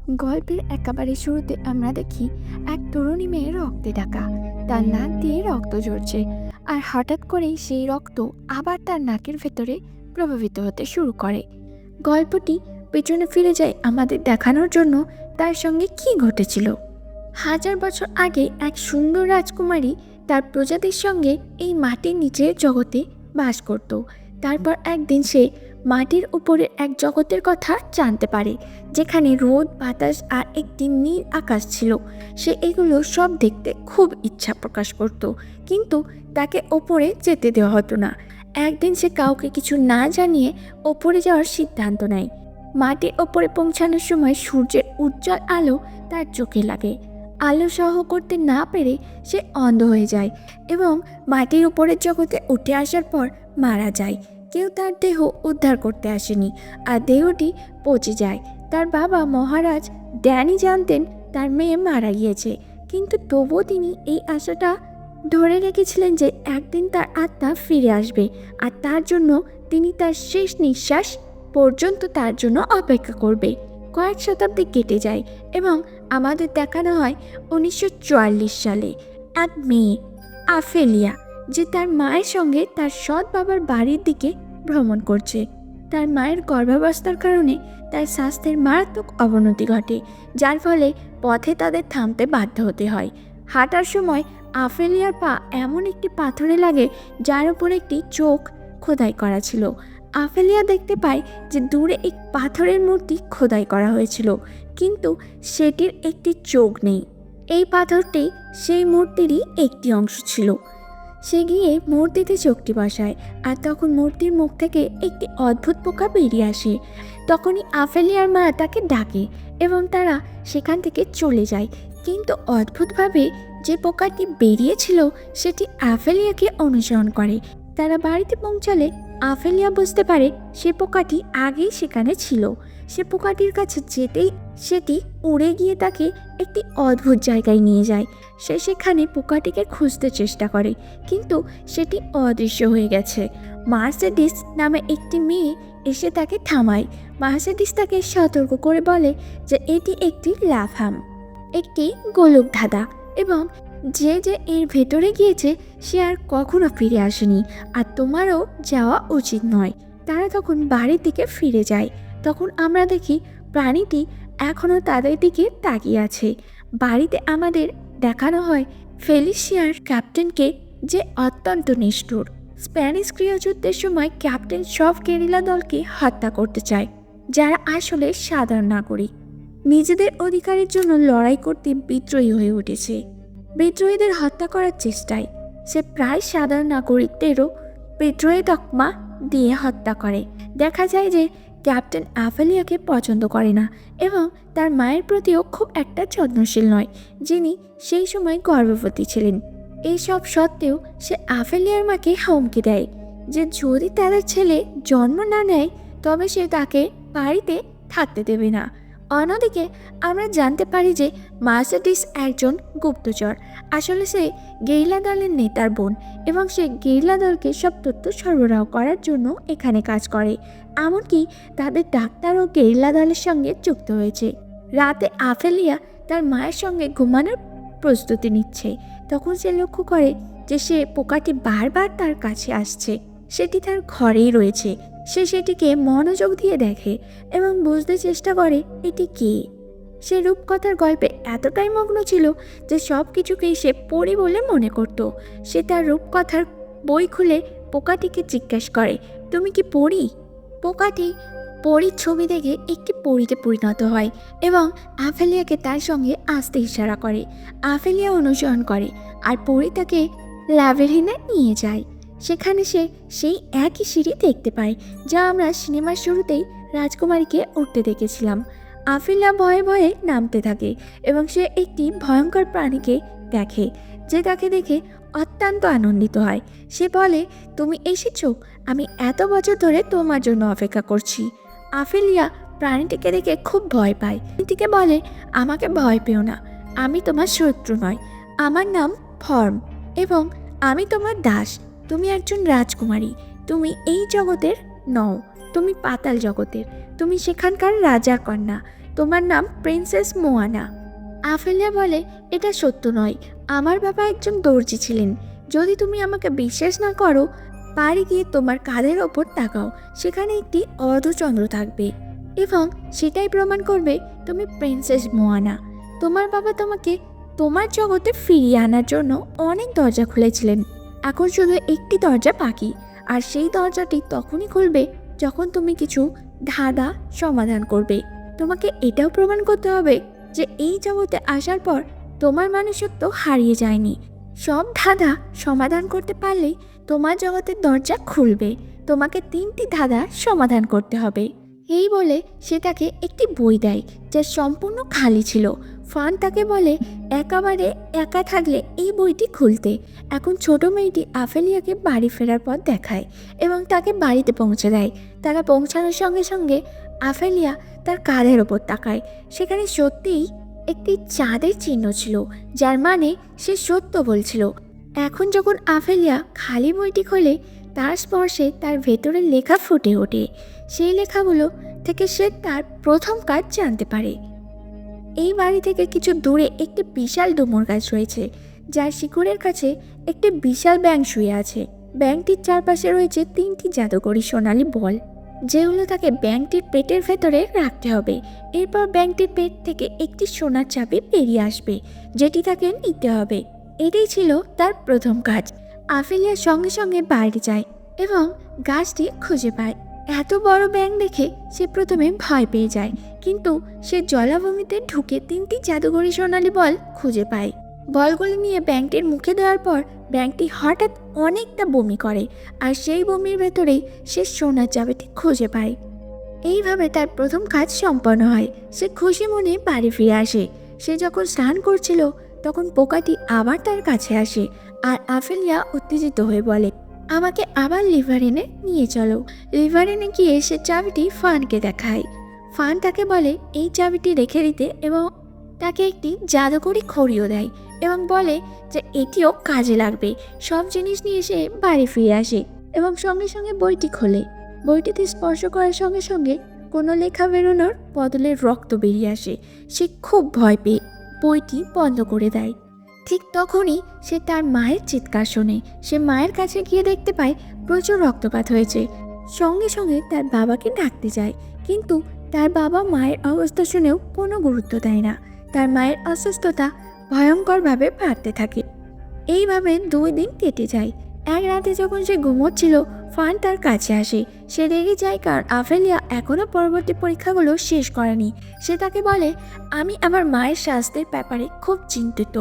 গল্পের একেবারে শুরুতে আমরা দেখি এক তরুণী মেয়ে রক্তে ঢাকা। তার নাক দিয়ে রক্ত ঝরছে, আর হঠাৎ করেই সেই রক্ত আবার তার নাকের ভেতরে প্রবাহিত হতে শুরু করে। গল্পটি পেছনে ফিরে যায় আমাদের দেখানোর জন্য তার সঙ্গে কি ঘটেছিল। হাজার বছর আগে এক সুন্দর রাজকুমারী তার প্রজাতির সঙ্গে এই মাটির নিচের জগতে বাস করত। তারপর একদিন সে মাটির উপরের এক জগতের কথা জানতে পারে, যেখানে রোদ, বাতাস আর একটি নীল আকাশ ছিল। সে এগুলো সব দেখতে খুব ইচ্ছা প্রকাশ করত, কিন্তু তাকে ওপরে যেতে দেওয়া হতো না। একদিন সে কাউকে কিছু না জানিয়ে ওপরে যাওয়ার সিদ্ধান্ত নেয়। মাটির ওপরে পৌঁছানোর সময় সূর্যের উজ্জ্বল আলো তার চোখে লাগে। আলো সহ করতে না পেরে সে অন্ধ হয়ে যায় এবং মাটির উপরের জগতে উঠে আসার পর মারা যায়। কেউ তার দেহ উদ্ধার করতে আসেনি, আর দেহটি পচে যায়। তার বাবা মহারাজ ড্যানি জানতেন তার মেয়ে মারা গিয়েছে, কিন্তু তবুও তিনি এই আশাটা ধরে রেখেছিলেন যে একদিন তার আত্মা ফিরে আসবে, আর তার জন্য তিনি তার শেষ নিঃশ্বাস পর্যন্ত তার জন্য অপেক্ষা করবে। কয়েক শতাব্দী কেটে যায় এবং আমাদের দেখানো হয় 1944 সালে এক মেয়ে, আফেলিয়া, যে তার মায়ের সঙ্গে তার সৎ বাবার বাড়ির দিকে ভ্রমণ করছে। তার মায়ের গর্ভাবস্থার কারণে তার স্বাস্থ্যের মারাত্মক অবনতি ঘটে, যার ফলে পথে তাদের থামতে বাধ্য হতে হয়। হাঁটার সময় আফেলিয়ার পা এমন একটি পাথরে লাগে যার উপর একটি চোখ খোদাই করা ছিল। আফেলিয়া দেখতে পায় যে দূরে এক পাথরের মূর্তি খোদাই করা হয়েছিল, কিন্তু সেটির একটি চোখ নেই। এই পাথরটি সেই মূর্তিরই একটি অংশ ছিল। সে গিয়ে মূর্তিতে চোখটি বসায়, আর তখন মূর্তির মুখ থেকে একটি অদ্ভুত পোকা বেরিয়ে আসে। তখনই আফেলিয়ার মা তাকে ডাকে এবং তারা সেখান থেকে চলে যায়, কিন্তু অদ্ভুতভাবে যে পোকাটি বেরিয়েছিল সেটি আফেলিয়াকে অনুসরণ করে। তারা বাড়িতে পৌঁছালে আফেলিয়া বুঝতে পারে সে পোকাটি আগেই সেখানে ছিল। সে পোকাটির কাছে যেতেই সেটি উড়ে গিয়ে তাকে একটি অদ্ভুত জায়গায় নিয়ে যায়। সে সেখানে পোকাটিকে খুঁজতে চেষ্টা করে, কিন্তু সেটি অদৃশ্য হয়ে গেছে। মার্সেডিস নামে একটি মেয়ে এসে তাকে থামায়। মার্সেডিস তাকে সতর্ক করে বলে যে এটি একটি লাভাম, একটি গোলক ধাঁধা, এবং যে যে এর ভেতরে গিয়েছে সে আর কখনো ফিরে আসেনি, আর তোমারও যাওয়া উচিত নয়। তারা তখন বাড়ির দিকে ফিরে যায়। তখন আমরা দেখি প্রাণীটি এখনও তাদের দিকে তাকিয়ে আছে। বাড়িতে আমাদের দেখানো হয় ফেলিশিয়ার ক্যাপ্টেনকে, যে অত্যন্ত নিষ্ঠুর। স্প্যানিশ গৃহযুদ্ধের সময় ক্যাপ্টেন সব গেরিলা দলকে হত্যা করতে চায়, যারা আসলে সাধারণ নাগরিক। নিজেদের অধিকারের জন্য লড়াই করতে বিদ্রোহী হয়ে উঠেছে। বিদ্রোহীদের হত্যা করার চেষ্টায় সে প্রায় সাধারণ নাগরিকদেরও বিদ্রোহী তকমা দিয়ে হত্যা করে। দেখা যায় যে ক্যাপ্টেন আফেলিয়াকে পছন্দ করে না এবং তার মায়ের প্রতিও খুব একটা যত্নশীল নয়, যিনি সেই সময় গর্ভবতী ছিলেন। এইসব সত্ত্বেও সে আফেলিয়ার মাকে হুমকি দেয় যে যদি তাদের ছেলে জন্ম না নেয় তবে সে তাকে বাড়িতে থাকতে দেবে না। অন্যদিকে আমরা জানতে পারি যে মার্সেডিস একজন গুপ্তচর। আসলে সে গেরিলা দলের নেতার বোন, এবং সে গেরিলা দলকে সব তথ্য সরবরাহ করার জন্য এখানে কাজ করে। এমনকি তাদের ডাক্তারও গেরিলা দলের সঙ্গে যুক্ত হয়েছে। রাতে আফেলিয়া তার মায়ের সঙ্গে ঘুমানোর প্রস্তুতি নিচ্ছে। তখন সে লক্ষ্য করে যে সে পোকাটি বারবার তার কাছে আসছে। সেটি তার ঘরেই রয়েছে। সে সেটিকে মনোযোগ দিয়ে দেখে এবং বুঝতে চেষ্টা করে এটি কে। সে রূপকথার গল্পে এতটাই মগ্ন ছিল যে সব কিছুকেই সে পড়ি বলে মনে করত। সে তার রূপকথার বই খুলে পোকাটিকে জিজ্ঞেস করে, তুমি কি পড়ি? পোকাটি পরীর ছবি দেখে একটি পরীতে পরিণত হয় এবং আফেলিয়াকে তার সঙ্গে আসতে ইশারা করে। আফেলিয়া অনুসরণ করে, আর পরী তাকে ল্যাভেরিনে নিয়ে যায়। সেখানে সে সেই একই সিঁড়ি দেখতে পায় যা আমরা সিনেমার শুরুতেই রাজকুমারীকে উঠতে দেখেছিলাম। আফেলিয়া ভয়ে ভয়ে নামতে থাকে এবং সে একটি ভয়ঙ্কর প্রাণীকে দেখে, যে তাকে দেখে অত্যন্ত আনন্দিত হয়। সে বলে, তুমি এসেছো, আমি এত বছর ধরে তোমার জন্য অপেক্ষা করছি। আফেলিয়া প্রাণীটিকে দেখে খুব ভয় পায়। প্রাণীটিকে বলে, আমাকে ভয় পেও না, আমি তোমার শত্রু নয়। আমার নাম ফর্ম এবং আমি তোমার দাস। তুমি একজন রাজকুমারী। তুমি এই জগতের নও, তুমি পাতাল জগতের। তুমি সেখানকার রাজার কন্যা। তোমার নাম প্রিন্সেস মোয়ানা। আফেলিয়া বলে, এটা সত্য নয়, আমার বাবা একজন দর্জি ছিলেন। যদি তুমি আমাকে বিশ্বাস না করো, বাড়ি গিয়ে তোমার কাঁধের ওপর তাকাও, সেখানে একটি অর্ধচন্দ্র থাকবে এবং সেটাই প্রমাণ করবে তুমি প্রিন্সেস মোয়ানা। তোমার বাবা তোমাকে তোমার জগতে ফিরিয়ে আনার জন্য অনেক দরজা খুলেছিলেন, এখন শুধু একটি দরজা বাকি, আর সেই দরজাটি তখনই খুলবে যখন তুমি কিছু ধাঁধা সমাধান করবে। তোমাকে এটাও প্রমাণ করতে হবে যে এই জগতে আসার পর তোমার মনুষ্যত্ব হারিয়ে যায়নি। সব ধাঁধা সমাধান করতে পারলেই তোমার জগতের দরজা খুলবে। তোমাকে 3টি ধাঁধা সমাধান করতে হবে। এই বলে সে তাকে একটি বই দেয় যা সম্পূর্ণ খালি ছিল। ফান তাকে বলে একেবারে একা থাকলে এই বইটি খুলতে। এখন ছোট মেয়েটি আফেলিয়াকে বাড়ি ফেরার পথ দেখায় এবং তাকে বাড়িতে পৌঁছে দেয়। তারা পৌঁছানোর সঙ্গে সঙ্গে আফেলিয়া তার কাঁধের ওপর তাকায়। সেখানে সত্যিই একটি চাঁদের চিহ্ন ছিল, যার মানে সে সত্য বলছিল। এখন যখন আফেলিয়া খালি বইটি খোলে, তার স্পর্শে তার ভেতরের লেখা ফুটে ওঠে। সেই লেখাগুলো থেকে সে তার প্রথম কাজ জানতে পারে। এই বাড়ি থেকে কিছু দূরে একটি বিশাল ডুমুর গাছ রয়েছে, যার শিকড়ের কাছে একটি বিশাল ব্যাঙ শুয়ে আছে। ব্যাঙটির চারপাশে রয়েছে 3টি জাদুকরি সোনালী বল, যেগুলো তাকে ব্যাঙটির পেটের ভেতরে রাখতে হবে। এরপর ব্যাঙটির পেট থেকে একটি সোনার চাবি বেরিয়ে আসবে, যেটি তাকে নিতে হবে। এটাই ছিল তার প্রথম কাজ। আফেলিয়া সঙ্গে সঙ্গে বাইরে যায় এবং গাছটি খুঁজে পায়। এত বড় ব্যাঙ দেখে সে প্রথমে ভয় পেয়ে যায়, কিন্তু সে জলাভূমিতে ঢুকে 3টি জাদুকরি সোনালী বল খুঁজে পায়। বলগুলি নিয়ে ব্যাঙটির মুখে দেওয়ার পর ব্যাঙটি হঠাৎ অনেকটা বমি করে, আর সেই বমির ভেতরেই সে সোনার চাবিটি খুঁজে পায়। এইভাবে তার প্রথম কাজ সম্পন্ন হয়। সে খুশি মনে বাড়ি ফিরে আসে। সে যখন স্নান করছিল, তখন পোকাটি আবার তার কাছে আসে, আর আফেলিয়া উত্তেজিত হয়ে বলে, আমাকে আবার লিভারেনে নিয়ে চলো। লিভারেনে গিয়ে সে চাবিটি ফানকে দেখায়। ফান তাকে বলে এই চাবিটি রেখে দিতে এবং তাকে একটি জাদুকরি খড়িও দেয় এবং বলে যে এটিও কাজে লাগবে। সব জিনিস নিয়ে সে বাড়ি ফিরে আসে এবং সঙ্গে সঙ্গে বইটি খোলে। বইটিতে স্পর্শ করার সঙ্গে সঙ্গে কোনো লেখা বেরোনোর বদলে রক্ত বেরিয়ে আসে। সে খুব ভয় পেয়ে বইটি বন্ধ করে দেয়। ঠিক তখনই সে তার মায়ের চিৎকার শোনে। সে মায়ের কাছে গিয়ে দেখতে পায় প্রচুর রক্তপাত হয়েছে। সঙ্গে সঙ্গে তার বাবাকে ডাকতে যায়, কিন্তু তার বাবা মায়ের অবস্থা শুনেও কোনো গুরুত্ব দেয় না। তার মায়ের অসুস্থতা ভয়ঙ্করভাবে বাড়তে থাকে। এইভাবে 2 দিন কেটে যায়। এক রাতে যখন সে ঘুমোচ্ছিল, ফান তার কাছে আসে। সে রেগে যায় কারণ আফেলিয়া এখনও পরবর্তী পরীক্ষাগুলো শেষ করেনি। সে তাকে বলে, আমি আমার মায়ের স্বাস্থ্যের ব্যাপারে খুব চিন্তিত।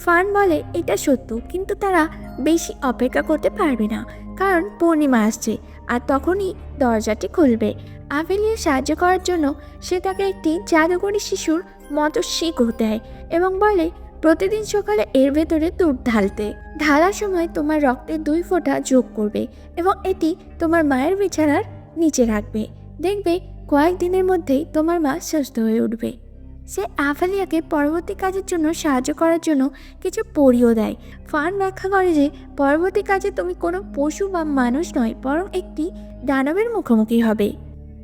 ফান বলে এটা সত্য, কিন্তু তারা বেশি অপেক্ষা করতে পারবে না, কারণ পূর্ণিমা আসছে আর তখনই দরজাটি খুলবে। আফেলিয়া সাহায্য করার জন্য সে তাকে একটি জাদুকরি শিশুর মতো শিকড় দেয় এবং বলে প্রতিদিন সকালে এর ভেতরে দুধ ঢালতে। ঢালার সময় তোমার রক্তের 2 ফোঁটা যোগ করবে এবং এটি তোমার মায়ের বিছানার নিচে রাখবে। দেখবে কয়েকদিনের মধ্যেই তোমার মা সুস্থ হয়ে উঠবে। সে আফেলিয়াকে পরবর্তী কাজের জন্য সাহায্য করার জন্য কিছু পরিও দেয়। ফান ব্যাখ্যা করে যে পরবর্তী কাজে তুমি কোনো পশু বা মানুষ নয়, বরং একটি দানবের মুখোমুখি হবে।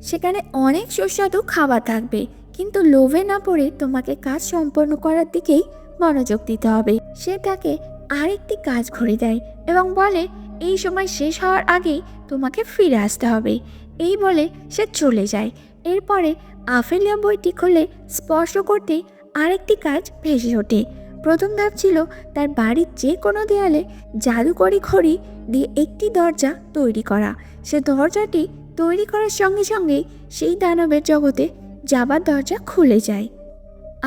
সেখানে অনেক সুস্বাদু খাবার থাকবে, কিন্তু লোভে না পড়ে তোমাকে কাজ সম্পন্ন করার দিকেই মনোযোগ দিতে হবে। সে তাকে আরেকটি কাজ ঘুরে দেয় এবং বলে এই সময় শেষ হওয়ার আগেই তোমাকে ফিরে আসতে হবে। এই বলে সে চলে যায়। এরপরে আফেলিয়া বইটি খুলে স্পর্শ করতেই আরেকটি কাজ ভেসে ওঠে। প্রথম ধাপ ছিল তার বাড়ির যে কোনো দেয়ালে জাদুকরি খড়ি দিয়ে একটি দরজা তৈরি করা। সে দরজাটি তৈরি করার সঙ্গে সঙ্গেই সেই দানবের জগতে যাবার দরজা খুলে যায়।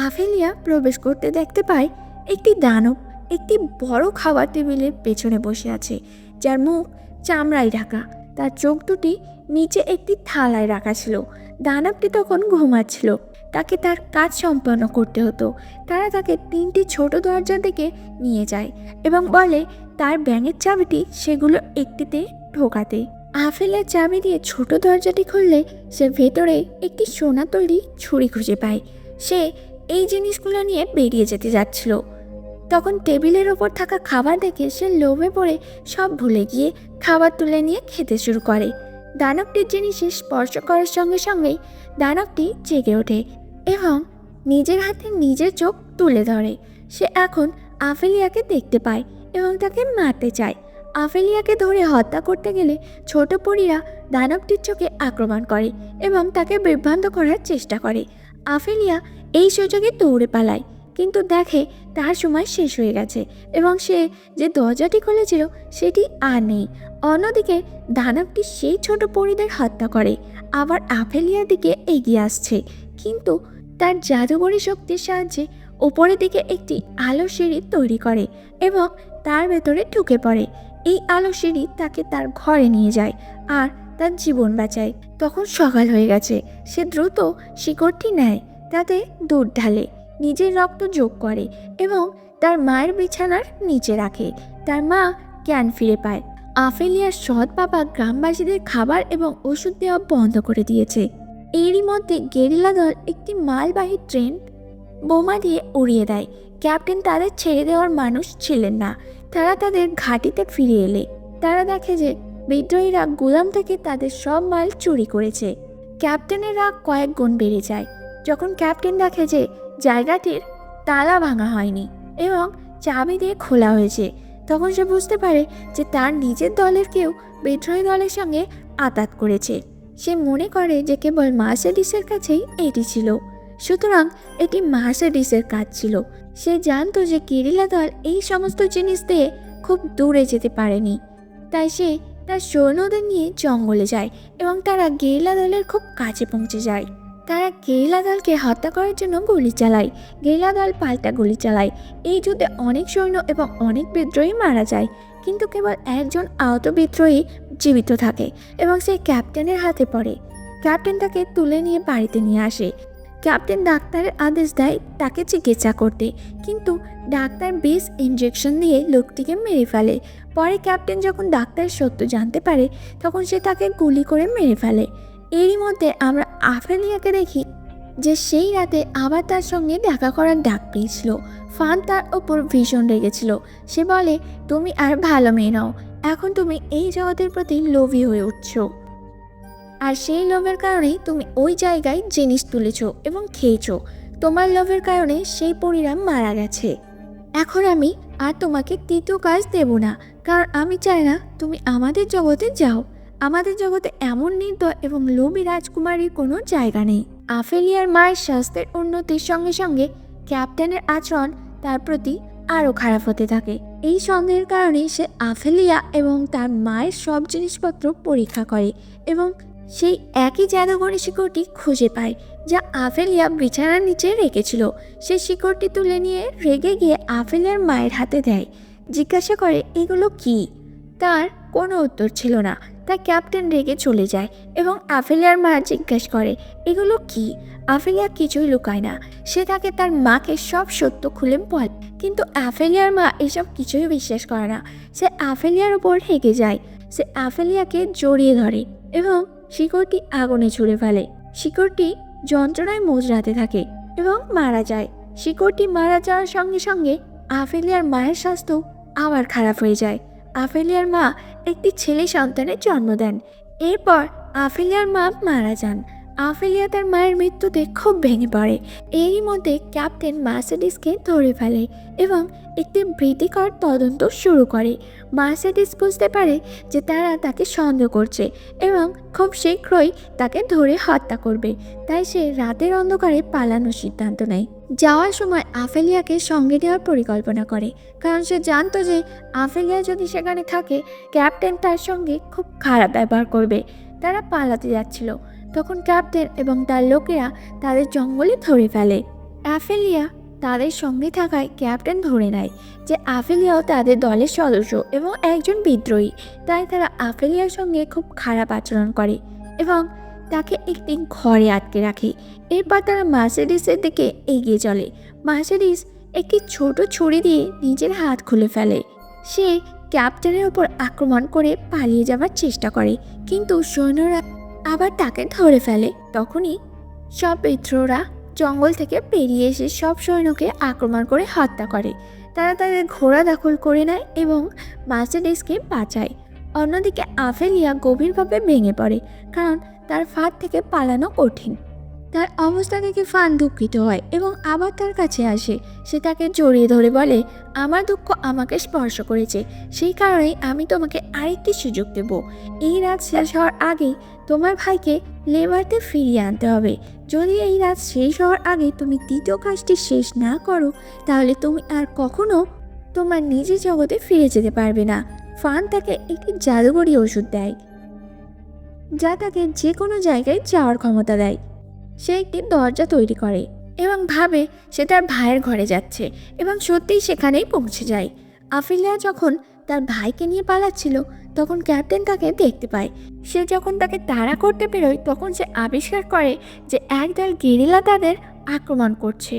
আফেলিয়া প্রবেশ করতে দেখতে পায় একটি দানব একটি বড় খাবার টেবিলের পেছনে বসে আছে, যার মুখ চামড়ায় ঢাকা। তার চোখ দুটি নিচে একটি থালায় রাখা ছিল। দানবটি তখন ঘুমাচ্ছিল। তাকে তার কাজ সম্পন্ন করতে হতো। তারা তাকে 3টি ছোট দরজার দিকে নিয়ে যায় এবং বলে তার ব্যাঙের চাবিটি সেগুলো একটিতে ঢোকাতে। আফেলিয়া চাবি দিয়ে ছোট দরজাটি খুললে সে ভেতরে একটি সোনা তৈরি ছুরি খুঁজে পায়। সে এই জিনিসগুলো নিয়ে বেরিয়ে যেতে যাচ্ছিল। তখন টেবিলের ওপর থাকা খাবার দেখে সে লোভে পড়ে সব ভুলে গিয়ে খাবার তুলে নিয়ে খেতে শুরু করে। দানবটির জিনিসে স্পর্শ করার সঙ্গে সঙ্গেই দানবটি জেগে ওঠে। এবং নিজের হাতে নিজের চোখ তুলে ধরে। সে এখন আফেলিয়াকে দেখতে পায় এবং তাকে মারতে চায়। আফেলিয়াকে ধরে হত্যা করতে গেলে ছোট পরীরা দানবটির চোখে আক্রমণ করে এবং তাকে বিভ্রান্ত করার চেষ্টা করে। আফেলিয়া এই সুযোগে দৌড়ে পালায়, কিন্তু দেখে তার সময় শেষ হয়ে গেছে এবং সে যে দরজাটি খুলেছিল সেটি আর নেই। অন্যদিকে দানবটি সেই ছোট পরীদের হত্যা করে, আবার আফেলিয়ার দিকে এগিয়ে আসছে, কিন্তু তার জাদুকরী শক্তির সাহায্যে উপরের দিকে একটি আলো সিঁড়ি তৈরি করে এবং তার ভেতরে ঢুকে পড়ে। এই আলো সিঁড়ি তাকে তার ঘরে নিয়ে যায় আর তার জীবন বাঁচায়। তখন সকাল হয়ে গেছে। সে দ্রুত শিকড়টি নেয়, তাতে দুধ ঢালে, নিজের রক্ত যোগ করে এবং তার মায়ের বিছানার নিচে রাখে। তার মা জ্ঞান ফিরে পায়। আফেলিয়ার সৎ বাবা গ্রামবাসীদের খাবার এবং ওষুধ দেওয়া বন্ধ করে দিয়েছে। এরই মধ্যে গেরিলা দল একটি মালবাহী ট্রেন বোমা দিয়ে উড়িয়ে দেয়। ক্যাপ্টেন তাদের ছেড়ে দেওয়ার মানুষ ছিলেন না। তারা তাদের ঘাঁটিতে ফিরে এলে তারা দেখে যে বিদ্রোহীরা গুদাম থেকে তাদের সব মাল চুরি করেছে। ক্যাপ্টেনের রাগ কয়েক গুণ বেড়ে যায় যখন ক্যাপ্টেন দেখে যে জায়গাটির তালা ভাঙা হয়নি এবং চাবি দিয়ে খোলা হয়েছে। তখন সে বুঝতে পারে যে তার নিজের দলের কেউ বিদ্রোহী দলের সঙ্গে আঘাত করেছে। সে মনে করে যে কেবল মার্সেডিসের কাছেই এটি ছিল, সুতরাং এটি মার্সেডিসের কাজ ছিল। সে জানতো যে গেরিলা দল এই সমস্ত জিনিস দিয়ে খুব দূরে যেতে পারেনি, তাই সে তার সৈন্যদের নিয়ে জঙ্গলে যায় এবং তারা গেরিলা দলের খুব কাছে পৌঁছে যায়। তারা গেরিলা দলকে হত্যা করার জন্য গুলি চালায়। গেরিলা দল পাল্টা গুলি চালায়। এই যুদ্ধে অনেক সৈন্য এবং অনেক বিদ্রোহী মারা যায়, কিন্তু কেবল একজন আহত বিদ্রোহী জীবিত থাকে এবং সে ক্যাপ্টেনের হাতে পড়ে। ক্যাপ্টেন তাকে তুলে নিয়ে বাড়িতে নিয়ে আসে। ক্যাপ্টেন ডাক্তারের আদেশ দেয় তাকে চিকিৎসা করতে, কিন্তু ডাক্তার বিষ ইঞ্জেকশন দিয়ে লোকটিকে মেরে ফেলে। পরে ক্যাপ্টেন যখন ডাক্তারের সত্য জানতে পারে তখন সে তাকে গুলি করে মেরে ফেলে। এরই মধ্যে আমরা আফেলিয়াকে দেখি যে সেই রাতে আবার তার সঙ্গে দেখা করার ডাক পেয়েছিল। ফান তার ওপর ভীষণ রেগেছিল। সে বলে, তুমি আর ভালো মেয়ে নও, এখন তুমি এই জগতের প্রতি লোভী হয়ে উঠছো, আর সেই লোভের কারণেই তুমি ওই জায়গায় জিনিস তুলেছ এবং খেয়েছো। তোমার লোভের কারণে সেই পরীরা মারা গেছে। এখন আমি আর তোমাকে তৃতীয় কাজ দেব না, কারণ আমি চাই না তুমি আমাদের জগতে যাও। আমাদের জগতে এমন নির্দয় এবং লোভী রাজকুমারীর কোনো জায়গা নেই। আফেলিয়ার মায়ের স্বাস্থ্যের উন্নতির সঙ্গে সঙ্গে ক্যাপ্টেনের আচরণ তার প্রতি আরও খারাপ হতে থাকে। এই সন্দেহের কারণে সে আফেলিয়া এবং তার মায়ের সব জিনিসপত্র পরীক্ষা করে এবং সেই একই জাদুকরী শিকড়টি খুঁজে পায় যা আফেলিয়া বিছানার নিচে রেখেছিল। সে শিকড়টি তুলে নিয়ে রেগে গিয়ে আফেলিয়ার মায়ের হাতে দেয়। জিজ্ঞাসা করে এগুলো কি। তার কোনো উত্তর ছিল না। তাই ক্যাপ্টেন রেগে চলে যায় এবং আফেলিয়ার মা জিজ্ঞাসা করে এগুলো কি। আফেলিয়া কিছুই লুকায় না। সে তাকে তার মাকে সব সত্য খুলে বলে, কিন্তু আফেলিয়ার মা এসব কিছুই বিশ্বাস করে না। সে আফেলিয়ার উপর রেগে যায়। সে আফেলিয়াকে জড়িয়ে ধরে এবং শিকড়টি আগুনে ছুঁড়ে ফেলে। শিকড়টি যন্ত্রণায় মোচড়াতে থাকে এবং মারা যায়। শিকড়টি মারা যাওয়ার সঙ্গে সঙ্গে আফেলিয়ার মায়ের স্বাস্থ্য আবার খারাপ হয়ে যায়। আফেলিয়ার মা একটি ছেলে সন্তানের জন্ম দেন। এরপর আফেলিয়ার মা মারা যান। আফেলিয়া তার মায়ের মৃত্যুতে খুব ভেঙে পড়ে। এরই মধ্যে ক্যাপ্টেন মার্সেডিসকে ধরে ফেলে এবং একটি ভীতিকর তদন্ত শুরু করে। মার্সেডিস বুঝতে পারে যে তারা তাকে সন্দেহ করছে এবং খুব শীঘ্রই তাকে ধরে হত্যা করবে। তাই সে রাতের অন্ধকারে পালানোর সিদ্ধান্ত নেয়। যাওয়ার সময় আফেলিয়াকে সঙ্গে নেওয়ার পরিকল্পনা করে, কারণ সে জানতো যে আফেলিয়া যদি সেখানে থাকে ক্যাপ্টেন তার সঙ্গে খুব খারাপ ব্যবহার করবে। তারা পালাতে যাচ্ছিল, তখন ক্যাপ্টেন এবং তার লোকেরা তাদের জঙ্গলে ধরে ফেলে। আফেলিয়া তাদের সঙ্গে থাকায় ক্যাপ্টেন ধরে নেয় যে আফেলিয়াও তাদের দলের সদস্য এবং একজন বিদ্রোহী। তাই তারা আফেলিয়ার সঙ্গে খুব খারাপ আচরণ করে এবং তাকে একটি ঘরে আটকে রাখে। এরপর তারা মার্সেডিসের দিকে এগিয়ে চলে। মার্সেডিস একটি ছোট ছুরি দিয়ে নিজের হাত খুলে ফেলে। সে ক্যাপ্টেনের ওপর আক্রমণ করে পালিয়ে যাওয়ার চেষ্টা করে, কিন্তু সৈন্যরা আবার তাকে ধরে ফেলে। তখনই সব বিদ্রোহীরা জঙ্গল থেকে বেরিয়ে এসে সব সৈন্যকে আক্রমণ করে হত্যা করে। তারা তাদের ঘোড়া দখল করে নেয় এবং মার্সেডিসকে বাঁচায়। অন্যদিকে আফেলিয়া গভীরভাবে ভেঙে পড়ে, কারণ তার ফাঁদ থেকে পালানো কঠিন। তার অবস্থা দেখে ফান দুঃখিত হয় এবং আবার তার কাছে আসে। সে তাকে জড়িয়ে ধরে বলে, আমার দুঃখ আমাকে স্পর্শ করেছে, সেই কারণেই আমি তোমাকে আরেকটি সুযোগ দেব। এই রাত শেষ হওয়ার আগেই তোমার ভাইকে লেবারতে ফিরিয়ে আনতে হবে। যদি এই রাত শেষ হওয়ার আগে তুমি দ্বিতীয় কাজটি শেষ না করো, তাহলে তুমি আর কখনো তোমার নিজের জগতে ফিরে যেতে পারবে না। ফান তাকে একটি জাদুকরী ওষুধ দেয়, যা তাকে যে কোনো জায়গায় যাওয়ার ক্ষমতা দেয়। সে একটি দরজা তৈরি করে এবং ভাবে সে তার ভাইয়ের ঘরে যাচ্ছে, এবং সত্যিই সেখানেই পৌঁছে যায়। আফিলিয়া যখন তার ভাইকে নিয়ে পালাচ্ছিল, তখন ক্যাপ্টেন তাকে দেখতে পায়। সে যখন তাকে তাড়া করতে বেরোয়, তখন সে আবিষ্কার করে যে একদল গেরিলা তাদের আক্রমণ করছে।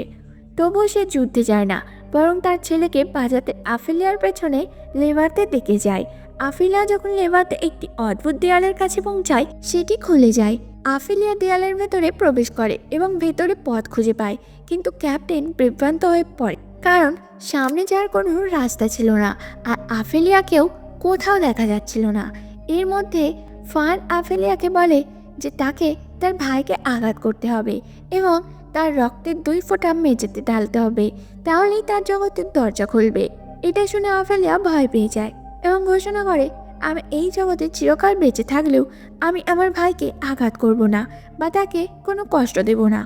তবুও সে যুদ্ধে যায় না, বরং তার ছেলেকে বাঁচাতে আফিলিয়ার পেছনে লেবারতে ডেকে যায়। আফিলিয়া যখন লেবারতে একটি অদ্ভুত দেয়ালের কাছে পৌঁছায়, সেটি খুলে যায়। আফিলিয়া দেয়ালের ভেতরে প্রবেশ করে এবং ভেতরে পথ খুঁজে পায়, কিন্তু ক্যাপ্টেন বিভ্রান্ত হয়ে পড়ে, কারণ সামনে যাওয়ার কোনো রাস্তা ছিল না, আর আফিলিয়াকেও কোথাও দেখা যাচ্ছিল না। এর মধ্যে ফান আফিলিয়াকে বলে যে তাকে তার ভাইকে আঘাত করতে হবে এবং তার রক্তের 2 ফোঁটা মেঝেতে ঢালতে হবে, তাহলেই তার জগতের দরজা খুলবে। এটা শুনে আফিলিয়া ভয় পেয়ে যায় এবং ঘোষণা করে, আমি এই জগতে চিরকাল বেঁচে থাকলেও আমি আমার ভাইকে আঘাত করব না বা তাকে কোনো কষ্ট দেব না।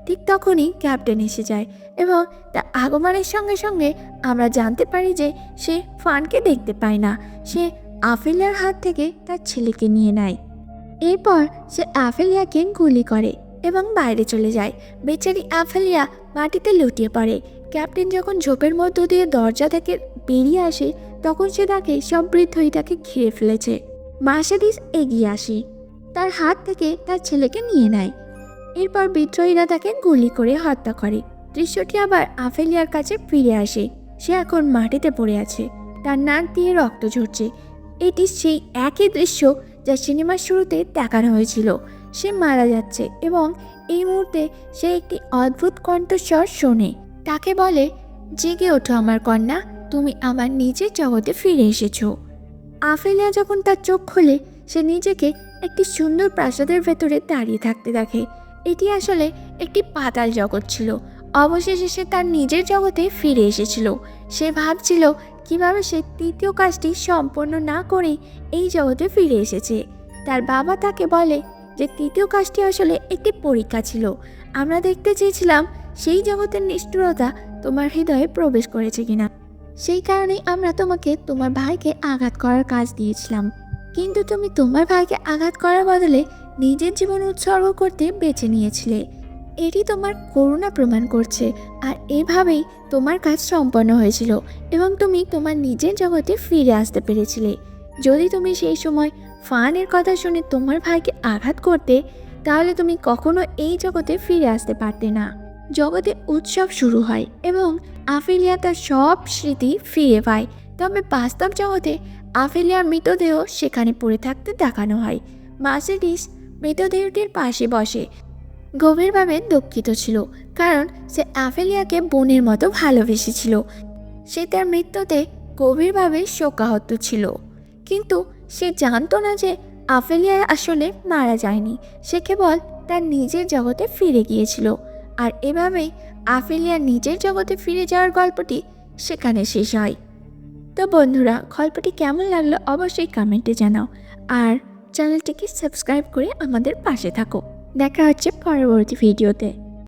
ঠিক তখনই ক্যাপ্টেন এসে যায় এবং তার আগমনের সঙ্গে সঙ্গে আমরা জানতে পারি যে সে ফানকে দেখতে পায় না। সে আফিলিয়ার হাত থেকে তার ছেলেকে নিয়ে নেয়। এরপর সে আফিলিয়াকে গুলি করে এবং বাইরে চলে যায়। বেচারি আফিলিয়া মাটিতে লুটিয়ে পড়ে। ক্যাপ্টেন যখন ঝোপের মধ্য দিয়ে দরজা থেকে বেরিয়ে আসে, তখন সে তাকে সব বৃদ্ধই তাকে ঘিরে ফেলেছে। মার্সেডিস এগিয়ে আসে, তার হাত থেকে তার ছেলেকে নিয়ে নেয়। এরপর বিদ্রোহীরা তাকে গুলি করে হত্যা করে। দৃশ্যটি আবার আফিলিয়ার কাছে ফিরে আসে। সে এখন মাটিতে পড়ে আছে, তার নাক দিয়ে রক্ত ঝরছে। এটি সেই একই দৃশ্য যা সিনেমার শুরুতে দেখানো হয়েছিল। সে মারা যাচ্ছে এবং এই মুহূর্তে সে একটি অদ্ভুত কণ্ঠস্বর শোনে। তাকে বলে, জেগে ওঠো আমার কন্যা, তুমি আমার নিজের জগতে ফিরে এসেছো। আফিলিয়া যখন তার চোখ খোলে, সে নিজেকে একটি সুন্দর প্রাসাদের ভেতরে দাঁড়িয়ে থাকতে দেখে। এটি আসলে একটি পাতাল জগৎ ছিল। অবশেষে সে তার নিজের জগতে ফিরে এসেছিল। সে ভাবছিল কিভাবে সে তৃতীয় কাজটি সম্পন্ন না করেই এই জগতে ফিরে এসেছে। তার বাবা তাকে বলে যে তৃতীয় কাজটি আসলে একটি পরীক্ষা ছিল। আমরা দেখতে চেয়েছিলাম সেই জগতের নিষ্ঠুরতা তোমার হৃদয়ে প্রবেশ করেছে কিনা। সেই কারণেই আমরা তোমাকে তোমার ভাইকে আঘাত করার কাজ দিয়েছিলাম, কিন্তু তুমি তোমার ভাইকে আঘাত করার বদলে নিজের জীবন উৎসর্গ করতে বেছে নিয়েছিলে। এটি তোমার করুণা প্রমাণ করছে, আর এভাবেই তোমার কাজ সম্পন্ন হয়েছিল এবং তুমি তোমার নিজের জগতে ফিরে আসতে পেরেছিলে। যদি তুমি সেই সময় ফানের কথা শুনে তোমার ভাইকে আঘাত করতে, তাহলে তুমি কখনো এই জগতে ফিরে আসতে পারতে না। জগতে উৎসব শুরু হয় এবং আফিলিয়া তার সব স্মৃতি ফিরে পায়। তবে বাস্তব জগতে আফিলিয়ার মৃতদেহ সেখানে পড়ে থাকতে দেখানো হয়। মার্সেডিস মৃতদেহটির পাশে বসে গভীরভাবে দুঃখিত ছিল, কারণ সে আফিলিয়াকে বোনের মতো ভালোবেসেছিল। সে তার মৃত্যুতে গভীরভাবে শোকাহত ছিল, কিন্তু সে জানতো না যে আফিলিয়া আসলে মারা যায়নি। সে কেবল তার নিজের জগতে ফিরে গিয়েছিল। আর এভাবেই আফিলিয়া নিজের জগতে ফিরে যাওয়ার গল্পটি সেখানে শেষ হয়। তো বন্ধুরা, গল্পটি কেমন লাগলো অবশ্যই কমেন্টে জানাও, আর চ্যানেলটিকে সাবস্ক্রাইব করে আমাদের পাশে থাকো। দেখা হচ্ছে পরবর্তী ভিডিওতে।